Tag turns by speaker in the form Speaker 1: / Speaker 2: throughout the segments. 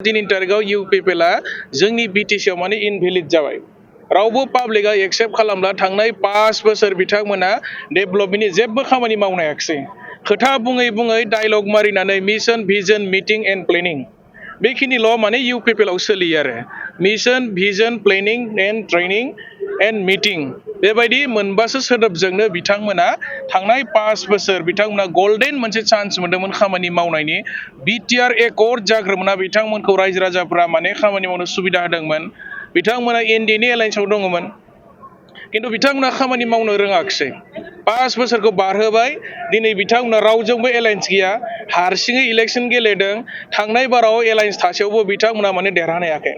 Speaker 1: दिनैनि तारिखाव इउपिपिएलआ जोंनि बिटिसिआव माने इनभेलिड जाबाय। रावबो पाब्लिकआ एक्सेप्ट खालामला थांनाय 5 बोसोर बिथांमोना डेभेलपमेन्टनि जेबो खामानि मावनो हायाखिसै। खोथा बुङै बुङै डायलग मारिनानै mission vision meeting and planning बेखिनिल' माने इउपिपिएलआव सोलियो आरो mission vision planning and training and meeting बेबायदि मोनबासो सोदोबजोंनो बिथांमोना थांनाय 5 बोसोर बिथांमोना गल्डेन मोनसे चान्स मोन्दोंमोन खामानि मावनायनि बिटिआर एकर्ड जाग्रोमोना बिथांमोनखौ रायजो राजाफ्रा माने खामानि मावनो सुबिदा होदोंमोन। बिथांमोना एनडिएनि एलायन्सआव दङमोन खिन्थु बिथांमोना खामानि मावनो रोङाखिसै। 5 बोसोरखौ बारहोबाय दिनै बिथांमोना रावजोंबो एलायन्स गैया हारसिङै इलेक्सन गेलेदों। थांनाय बाराव एलायन्स थासेयावबो बिथांमोना माने देरहानो हायाखै।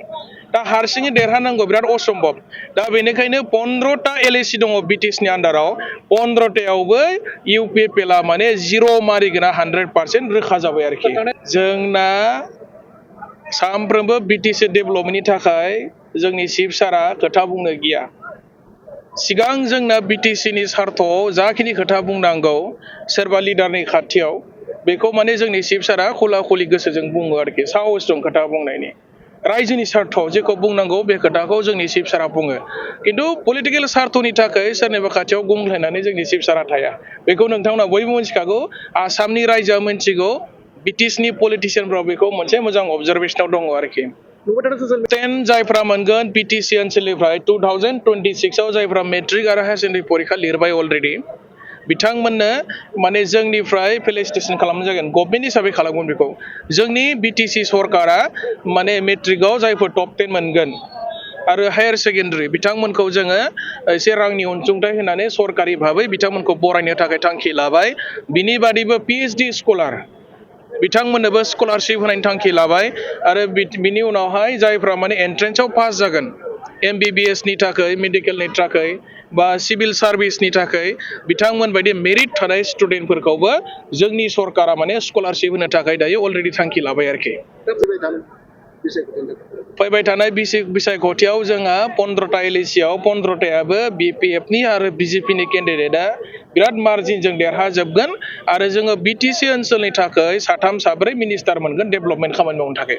Speaker 1: दा हारसिङै देरहानांगौ बिराद असम्भब। दा बेनिखायनो 15टा एलएसि दङ बिटिसिनि आन्दाराव 15टायावबो इउपिपिएलआ माने 0 मारिगोना 100% रोखा जाबाय आरोखि। जोंना सानफ्रोमबो बिटिसि डेभेलपमेन्टनि थाखाय जोंनि चिफ सारा खोथा बुंनो गिया। सिगां जोंना बिटिसिनि सार्थआव जाखिनि खोथा बुंनांगौ सोरबा लिडारनि खाथियाव बेखौ माने जोंनि चिफ सारा खुला खुलि गोसोजों बुङो आरोखि साहस दं खोथा बुंनायनि। रायजोनि सार्थआव जेखौ बुंनांगौ बे खोथाखौ जोंनि चिफ सारा बुङो खिन्थु पलिटिकेल सार्थनि थाखाय सोरनिबा खाथियाव गंग्लायनानै जोंनि चिफ सारा थाया। बेखौ नोंथांमोना बयबो मिथिखागौ आसामनि रायजोआ मिथिगौ बिटिसिनि पलिटिसियानफ्रा बेखौ मोनसे मोजां अबजारभेसनाव दङ आरोखि। जायफ्रा मोनगोन बिटिसि ओनसोलनिफ्राय 2026आव जायफ्रा मेट्रिक आरो हायार सेकेन्डारि परीक्षा लिरबाय अलरेडि बिथांमोननो माने जोंनिफ्राय फेलिसिटेसन खालामनाय जागोन गभर्नमेन्ट हिसाबै खालामगोन बेखौ। जोंनि बिटिसि सरकारा माने मेट्रिकआव जायफोर टप 10 मोनगोन आरो हायार सेकेन्डारि बिथांमोनखौ जोङो एसे रांनि अनसुंथाइ होनानै सरकारि भाबै बिथांमोनखौ बरायनो थाखाय थांखि लाबाय। बिनि बादैबो पिएइचडि स्कलार बिथांमोननोबो स्कलारशिप होनायनि थांखि लाबाय आरो बिनि उनावहाय जायफ्रा माने एन्ट्रेन्सआव पास जागोन एमबिबिएसनि थाखाय मेडिकेलनि थाखाय बा सिभिल सार्भिसनि थाखाय बिथांमोन बायदि मेरिट थानाय स्टुडेन्टफोरखौबो जोंनि सरकारा माने स्कलारशिप होनो थाखाय दायो अलरेडि थांखि लाबाय आरोखि। फैबाय थानाय बिसायख'थियाव जोंहा 15टा एलएसिआव 15टायाबो बिपिएफनि आरो बिजेपिनि केन्डिडेटआ बिराद मार्जिनजों देरहाजोबगोन आरो जोङो बिटिसि ओनसोलनि थाखाय 3 साब्रै मिनिस्टार मोनगोन डेभेलपमेन्ट खामानि मावनो थाखाय।